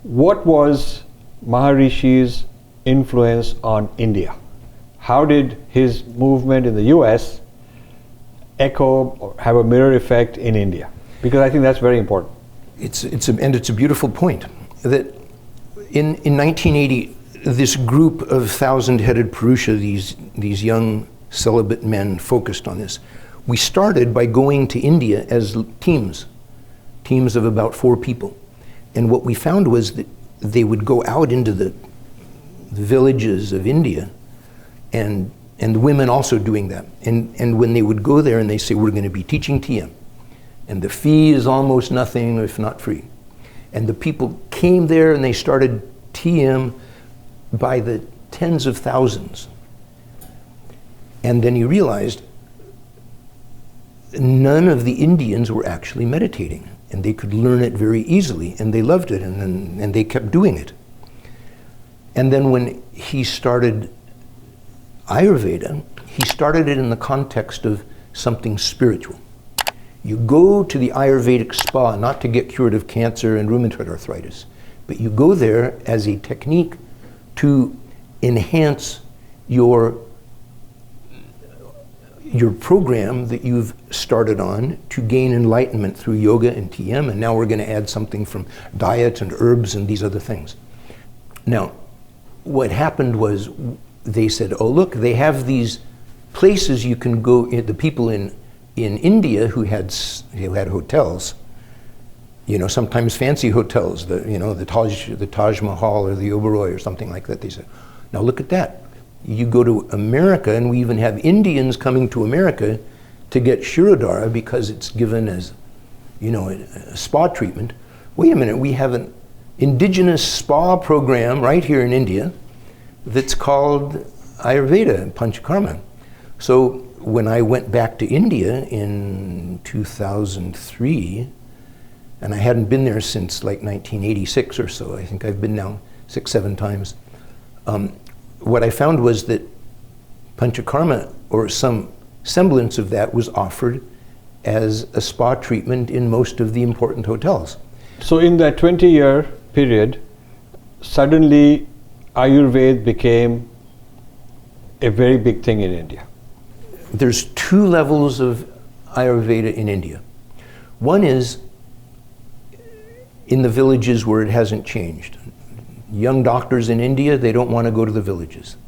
What was Maharishi's influence on India? How did his movement in the US echo or have a mirror effect in India? Because I think that's very important. It's a beautiful point that in 1980, this group of thousand-headed purusha, these young celibate men focused on this. We started by going to India as teams of about 4 people. And what we found was that they would go out into the villages of India, and the women also doing that. And when they would go there and they say, we're going to be teaching TM, and the fee is almost nothing if not free. And the people came there and they started TM by the tens of thousands. And then you realized none of the Indians were actually meditating, and they could learn it very easily, and they loved it, and they kept doing it. And then when he started Ayurveda, he started it in the context of something spiritual. You go to the Ayurvedic spa not to get cured of cancer and rheumatoid arthritis, but you go there as a technique to enhance your program that you've started on to gain enlightenment through yoga and TM, and now we're going to add something from diet and herbs and these other things. Now, what happened was they said, oh look, they have these places you can go, the people in India who had hotels, sometimes fancy hotels, the Taj Mahal or the Oberoi or something like that. They said, now look at that. You go to America, and we even have Indians coming to America to get Shirodhara because it's given as, a spa treatment. Wait a minute, we have an indigenous spa program right here in India that's called Ayurveda, Panchakarma. So when I went back to India in 2003, and I hadn't been there since like 1986 or so, I think I've been now 6-7 times, what I found was that Panchakarma, or some semblance of that, was offered as a spa treatment in most of the important hotels. So in that 20-year period, suddenly Ayurveda became a very big thing in India. There's 2 levels of Ayurveda in India. One is in the villages where it hasn't changed. Young doctors in India, they don't want to go to the villages.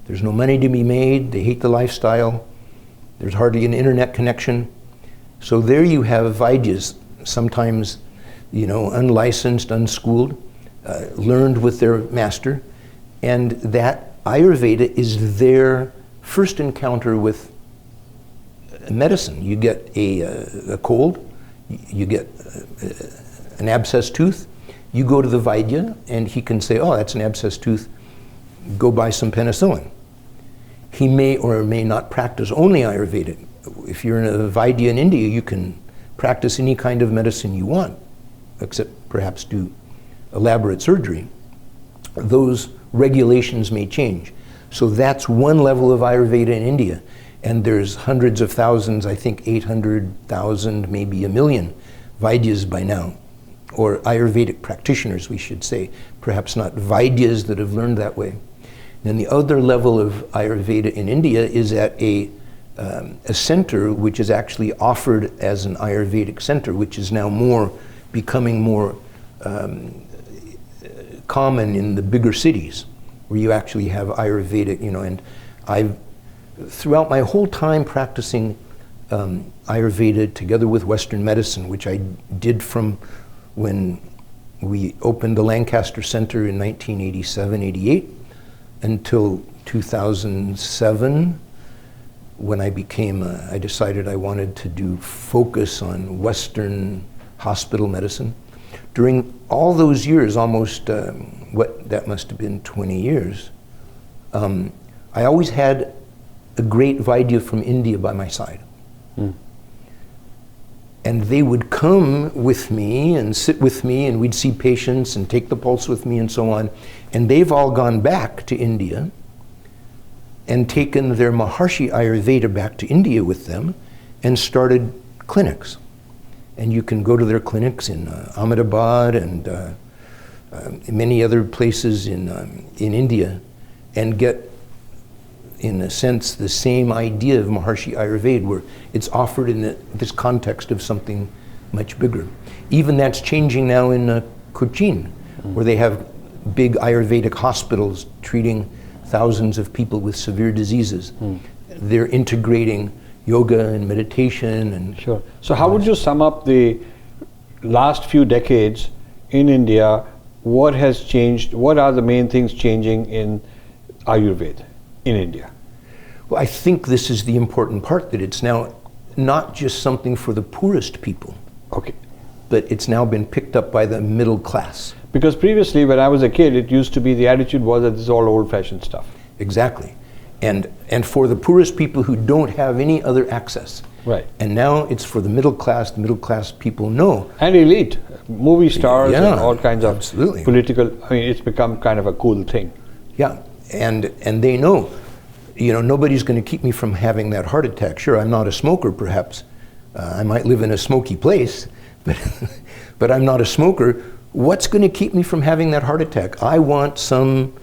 There's no money to be made, they hate the lifestyle, there's hardly an internet connection. So there you have vaidyas, sometimes, unlicensed, unschooled, learned with their master, and that Ayurveda is their first encounter with medicine. You get a cold, you get an abscessed tooth, you go to the Vaidya and he can say, oh, that's an abscessed tooth, go buy some penicillin. He may or may not practice only Ayurveda. If you're in a Vaidya in India, you can practice any kind of medicine you want, except perhaps do elaborate surgery. Those regulations may change. So that's one level of Ayurveda in India. And there's hundreds of thousands, I think 800,000, maybe 1 million Vaidyas by now, or Ayurvedic practitioners, we should say, perhaps not Vaidyas that have learned that way. Then the other level of Ayurveda in India is at a center which is actually offered as an Ayurvedic center, which is now becoming more common in the bigger cities, where you actually have Ayurvedic, and I've, throughout my whole time practicing Ayurveda together with Western medicine, which I did from when we opened the Lancaster Center in 1987-88 until 2007, when I decided I wanted to focus on Western hospital medicine. During all those years, almost, that must have been 20 years, I always had a great Vaidya from India by my side. Mm. And they would come with me and sit with me, and we'd see patients and take the pulse with me and so on. And they've all gone back to India and taken their Maharishi Ayurveda back to India with them and started clinics. And you can go to their clinics in Ahmedabad and many other places in India, and get, in a sense, the same idea of Maharishi Ayurveda, where it's offered in this context of something much bigger. Even that's changing now in Cochin, where they have big Ayurvedic hospitals treating thousands of people with severe diseases. They're integrating yoga and meditation and... Sure. So how would you sum up the last few decades in India? What has changed? What are the main things changing in Ayurveda in India? Well, I think this is the important part, that it's now not just something for the poorest people. Okay. But it's now been picked up by the middle class. Because previously, when I was a kid, it used to be, the attitude was that this is all old-fashioned stuff. Exactly. And for the poorest people who don't have any other access. Right. And now it's for the middle class people know. And elite, movie stars Yeah, and all kinds of absolutely. political, I mean, it's become kind of a cool thing. Yeah, and they know, nobody's going to keep me from having that heart attack. Sure, I'm not a smoker, perhaps. I might live in a smoky place, but I'm not a smoker. What's going to keep me from having that heart attack? I want some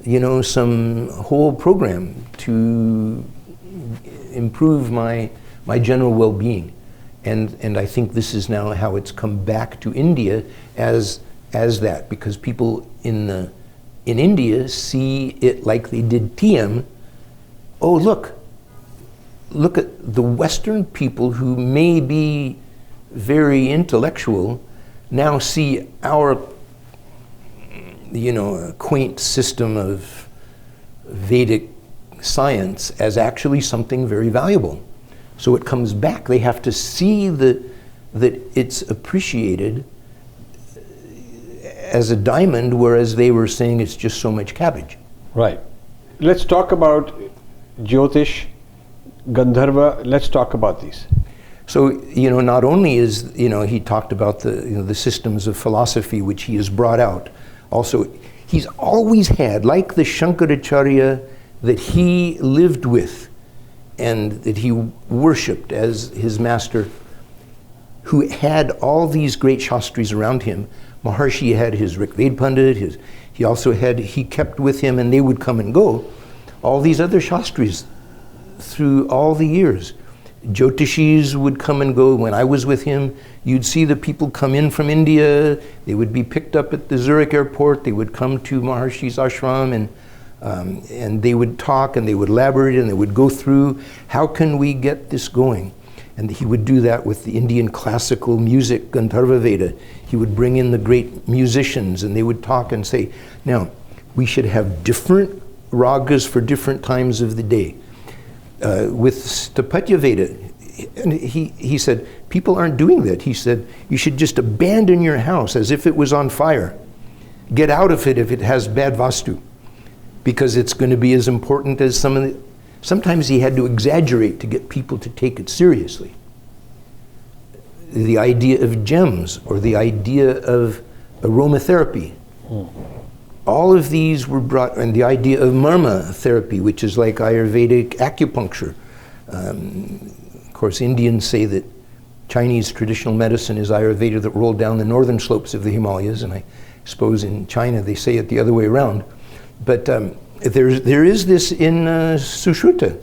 whole program to improve my general well-being. And I think this is now how it's come back to India as that, because people in India see it like they did TM. Oh, look at the Western people who may be very intellectual now see our quaint system of Vedic science as actually something very valuable. So it comes back. They have to see that it's appreciated as a diamond, whereas they were saying it's just so much cabbage. Right. Let's talk about Jyotish, Gandharva. Let's talk about these. So, not only is, he talked about the systems of philosophy which he has brought out. Also, he's always had, like the Shankaracharya that he lived with and that he worshipped as his master, who had all these great Shastris around him. Maharshi had his Rigved Pandit, he kept with him, and they would come and go, all these other Shastris through all the years. Jyotishis would come and go. When I was with him, you'd see the people come in from India. They would be picked up at the Zurich airport. They would come to Maharishi's ashram, and they would talk, and they would elaborate, and they would go through, how can we get this going? And he would do that with the Indian classical music, Gandharva Veda. He would bring in the great musicians, and they would talk and say, now, we should have different ragas for different times of the day. With Sthapatya Veda, and he said, people aren't doing that. He said, you should just abandon your house as if it was on fire. Get out of it if it has bad vastu, because it's going to be as important as some of the... Sometimes he had to exaggerate to get people to take it seriously. The idea of gems, or the idea of aromatherapy. All of these were brought, and the idea of marma therapy, which is like Ayurvedic acupuncture. Of course, Indians say that Chinese traditional medicine is Ayurveda that rolled down the northern slopes of the Himalayas, and I suppose in China they say it the other way around. But there is this in Sushruta.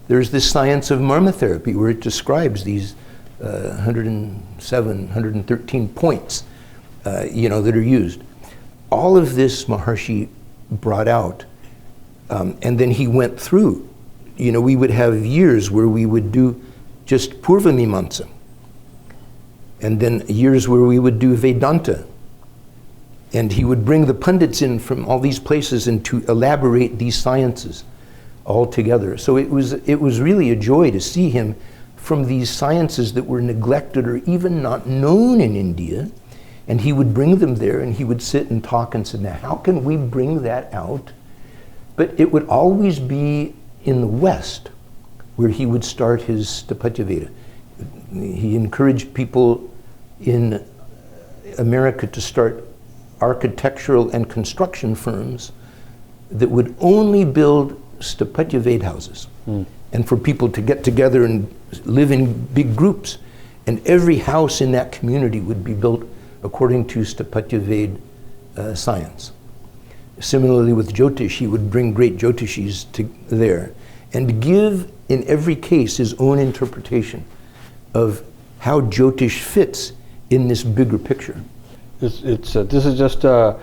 There's this science of marma therapy where it describes these 107, 113 points, that are used. All of this Maharshi brought out, and then he went through. We would have years where we would do just Purva Mimamsa, and then years where we would do Vedanta. And he would bring the pundits in from all these places and to elaborate these sciences all together. So it was really a joy to see him from these sciences that were neglected or even not known in India. And he would bring them there, and he would sit and talk and say, now how can we bring that out? But it would always be in the West where he would start his Sthapatya Veda. He encouraged people in America to start architectural and construction firms that would only build Sthapatya Veda houses, and for people to get together and live in big groups. And every house in that community would be built according to Sthapatya Veda science. Similarly with Jyotish, he would bring great Jyotishis there and give, in every case, his own interpretation of how Jyotish fits in this bigger picture. This is just a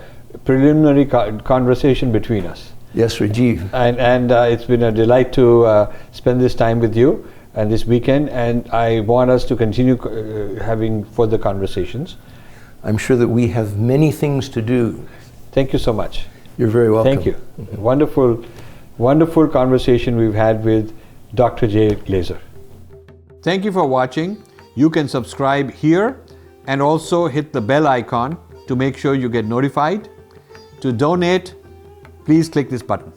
preliminary conversation between us. Yes, Rajiv. And it's been a delight to spend this time with you and this weekend, and I want us to continue having further conversations. I'm sure that we have many things to do. Thank you so much. You're very welcome. Thank you. Wonderful, wonderful conversation we've had with Dr. J. Glaser. Thank you for watching. You can subscribe here and also hit the bell icon to make sure you get notified. To donate, please click this button.